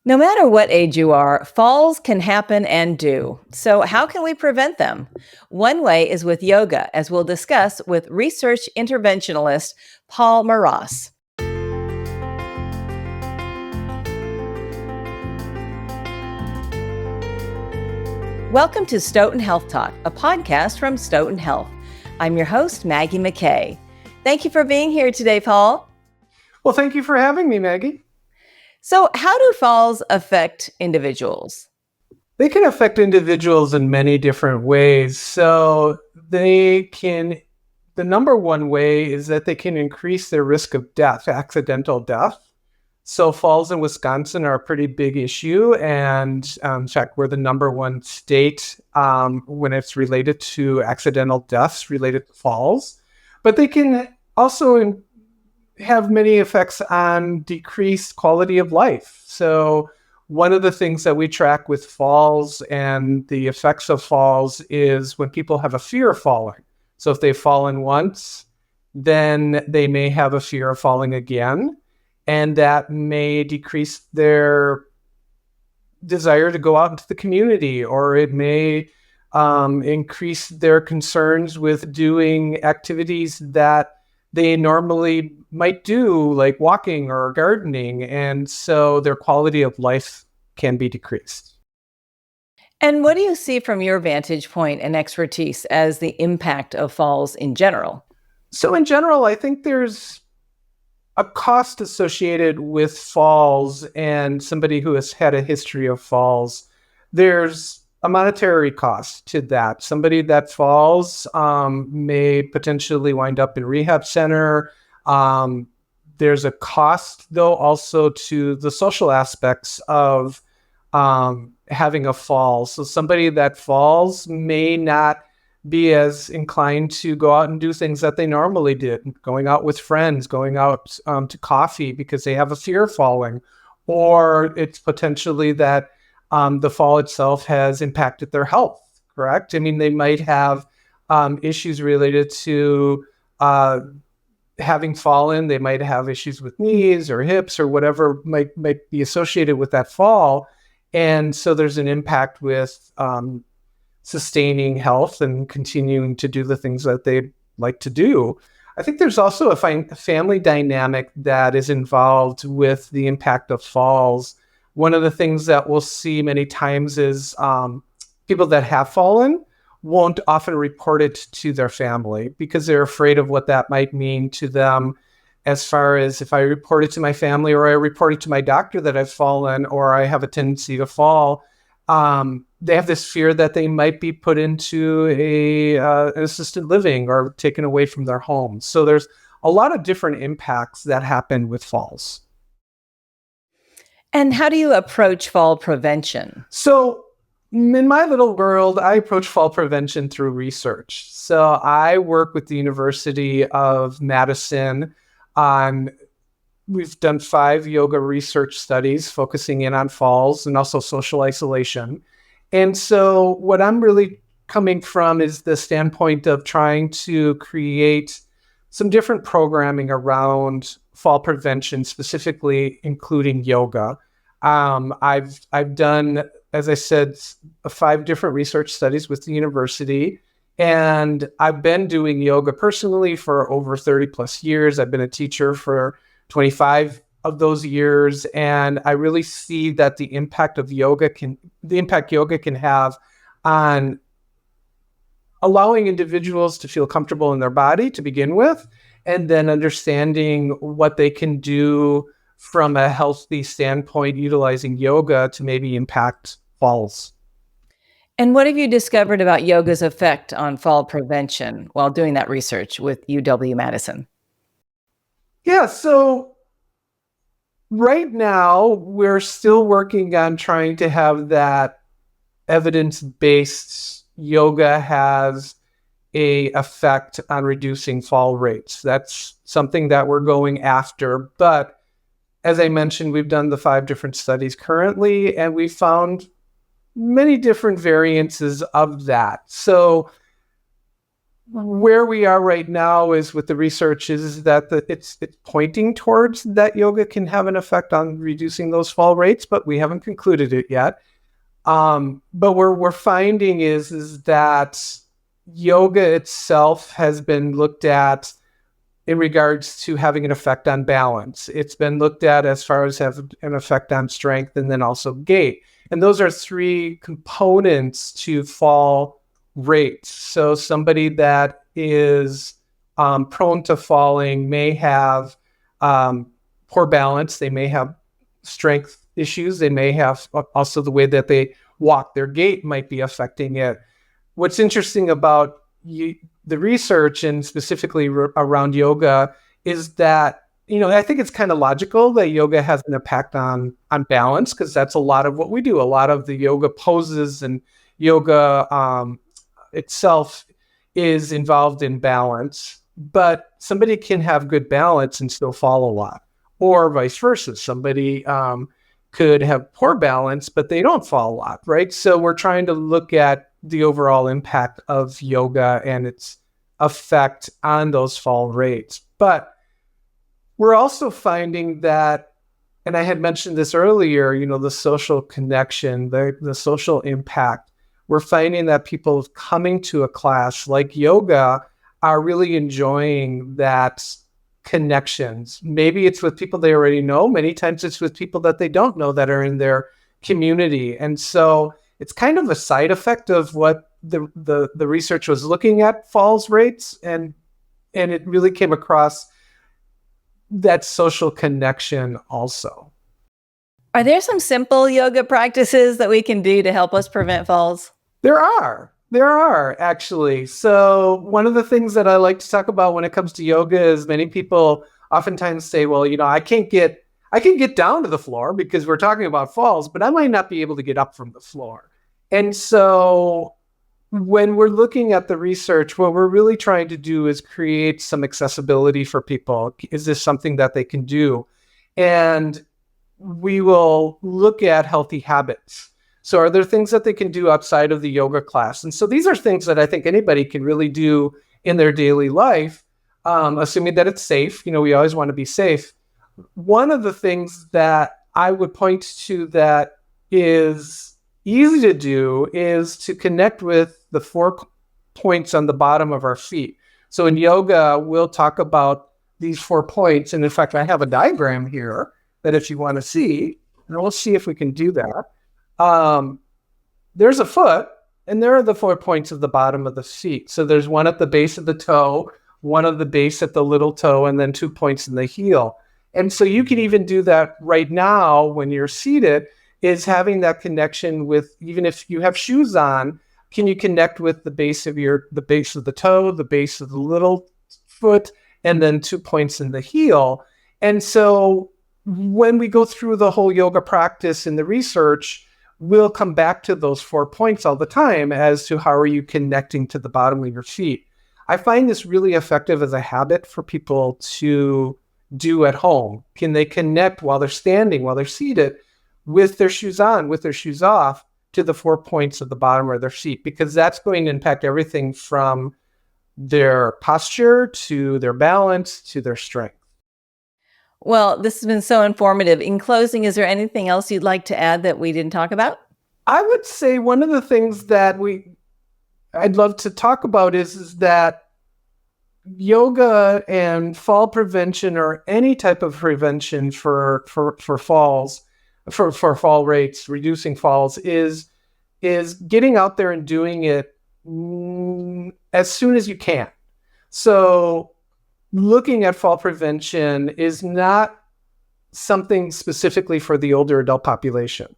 No matter what age you are, falls can happen and do. So, how can we prevent them? One way is with yoga, as we'll discuss with research interventionalist Paul Mross. Welcome to Stoughton Health Talk, a podcast from Stoughton Health. I'm your host, Maggie McKay. Thank you for being here today, Paul. Well, thank you for having me, Maggie. So, how do falls affect individuals? They can affect individuals in many different ways. The number one way is that they can increase their risk of death, accidental death. So falls in Wisconsin are a pretty big issue. And in fact, we're the number one state when it's related to accidental deaths related to falls. But they can also have many effects on decreased quality of life. So one of the things that we track with falls and the effects of falls is when people have a fear of falling. So if they've fallen once, then they may have a fear of falling again. And that may decrease their desire to go out into the community, or it may increase their concerns with doing activities that they normally might do, like walking or gardening. And so their quality of life can be decreased. And what do you see from your vantage point and expertise as the impact of falls in general? So in general, I think there's a cost associated with falls, and somebody who has had a history of falls, there's a monetary cost to that. Somebody that falls may potentially wind up in rehab center. There's a cost, though, also to the social aspects of having a fall. So somebody that falls may not be as inclined to go out and do things that they normally did, going out with friends, going out to coffee because they have a fear of falling, or it's potentially that the fall itself has impacted their health, correct? I mean, they might have issues related to having fallen. They might have issues with knees or hips or whatever might be associated with that fall. And so there's an impact with sustaining health and continuing to do the things that they like to do. I think there's also a family dynamic that is involved with the impact of falls. One of the things that we'll see many times is people that have fallen won't often report it to their family because they're afraid of what that might mean to them, as far as if I report it to my family or I report it to my doctor that I've fallen or I have a tendency to fall. They have this fear that they might be put into an assisted living or taken away from their home. So there's a lot of different impacts that happen with falls. And how do you approach fall prevention? So in my little world, I approach fall prevention through research. So I work with the University of Madison on we've done 5 yoga research studies focusing in on falls and also social isolation. And so what I'm really coming from is the standpoint of trying to create some different programming around fall prevention, specifically including yoga. I've done, as I said, 5 different research studies with the university, and I've been doing yoga personally for over 30 plus years. I've been a teacher for 25 of those years. And I really see that the impact yoga can have on allowing individuals to feel comfortable in their body to begin with, and then understanding what they can do from a healthy standpoint, utilizing yoga to maybe impact falls. And what have you discovered about yoga's effect on fall prevention while doing that research with UW-Madison? Yeah, so right now we're still working on trying to have that evidence-based yoga has a effect on reducing fall rates. That's something that we're going after. But as I mentioned, we've done the 5 different studies currently, and we found many different variances of that. So where we are right now is with the research is that it's pointing towards that yoga can have an effect on reducing those fall rates, but we haven't concluded it yet. But we're finding is that yoga itself has been looked at in regards to having an effect on balance. It's been looked at as far as have an effect on strength and then also gait. And those are three components to fall rates. So somebody that is prone to falling may have poor balance. They may have strength issues. They may have also the way that they walk. Their gait might be affecting it. What's interesting about the research and specifically around yoga is that, I think it's kind of logical that yoga has an impact on balance, because that's a lot of what we do. A lot of the yoga poses and yoga itself is involved in balance, but somebody can have good balance and still fall a lot, or vice versa. Somebody could have poor balance, but they don't fall a lot, right? So we're trying to look at the overall impact of yoga and its effect on those fall rates. But we're also finding that, and I had mentioned this earlier, the social connection, the social impact. We're finding that people coming to a class like yoga are really enjoying that connections. Maybe it's with people they already know. Many times it's with people that they don't know that are in their community. And so it's kind of a side effect of what the research was looking at falls rates, and it really came across that social connection also. Are there some simple yoga practices that we can do to help us prevent falls? There are actually. So one of the things that I like to talk about when it comes to yoga is many people oftentimes say, well, I can't get down to the floor because we're talking about falls, but I might not be able to get up from the floor. And so when we're looking at the research, what we're really trying to do is create some accessibility for people. Is this something that they can do? And we will look at healthy habits. So are there things that they can do outside of the yoga class? And so these are things that I think anybody can really do in their daily life, assuming that it's safe. We always want to be safe. One of the things that I would point to that is easy to do is to connect with the 4 points on the bottom of our feet. So in yoga, we'll talk about these 4 points. And in fact, I have a diagram here that if you want to see, and we'll see if we can do that. There's a foot, and there are the 4 points at the bottom of the feet. So there's one at the base of the toe, one at the base at the little toe, and then 2 points in the heel. And so you can even do that right now when you're seated, is having that connection with, even if you have shoes on, can you connect with the base of the toe, the base of the little foot, and then 2 points in the heel. And so when we go through the whole yoga practice in the research, we'll come back to those 4 points all the time as to how are you connecting to the bottom of your feet. I find this really effective as a habit for people to do at home. Can they connect while they're standing, while they're seated, with their shoes on, with their shoes off, to the 4 points at the bottom of their feet? Because that's going to impact everything from their posture to their balance to their strength. Well, this has been so informative. In closing, is there anything else you'd like to add that we didn't talk about? I would say one of the things that I'd love to talk about is that yoga and fall prevention, or any type of prevention for falls, for fall rates, reducing falls, is getting out there and doing it as soon as you can. So looking at fall prevention is not something specifically for the older adult population.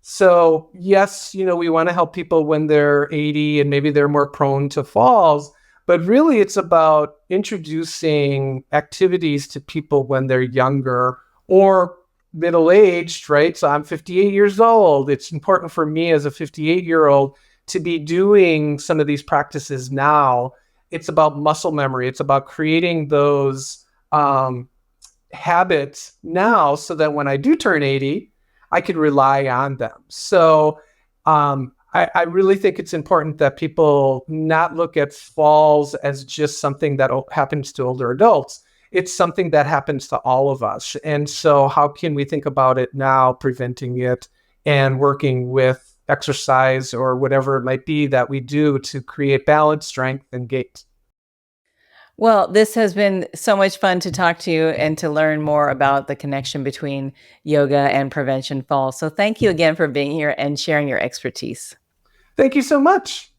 So yes, we want to help people when they're 80 and maybe they're more prone to falls, but really it's about introducing activities to people when they're younger or middle-aged, right? So I'm 58 years old. It's important for me as a 58-year-old to be doing some of these practices now. It's about muscle memory. It's about creating those habits now so that when I do turn 80, I can rely on them. So I I really think it's important that people not look at falls as just something that happens to older adults. It's something that happens to all of us. And so how can we think about it now, preventing it and working with exercise or whatever it might be that we do to create balance, strength, and gait? Well, this has been so much fun to talk to you and to learn more about the connection between yoga and prevention falls. So thank you again for being here and sharing your expertise. Thank you so much.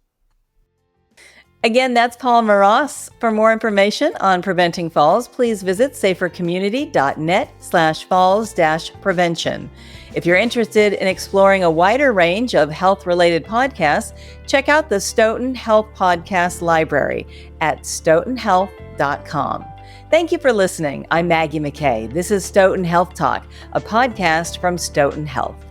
Again, that's Paul Mross. For more information on preventing falls, please visit safercommunity.net/falls-prevention. If you're interested in exploring a wider range of health-related podcasts, check out the Stoughton Health Podcast Library at stoughtonhealth.com. Thank you for listening. I'm Maggie McKay. This is Stoughton Health Talk, a podcast from Stoughton Health.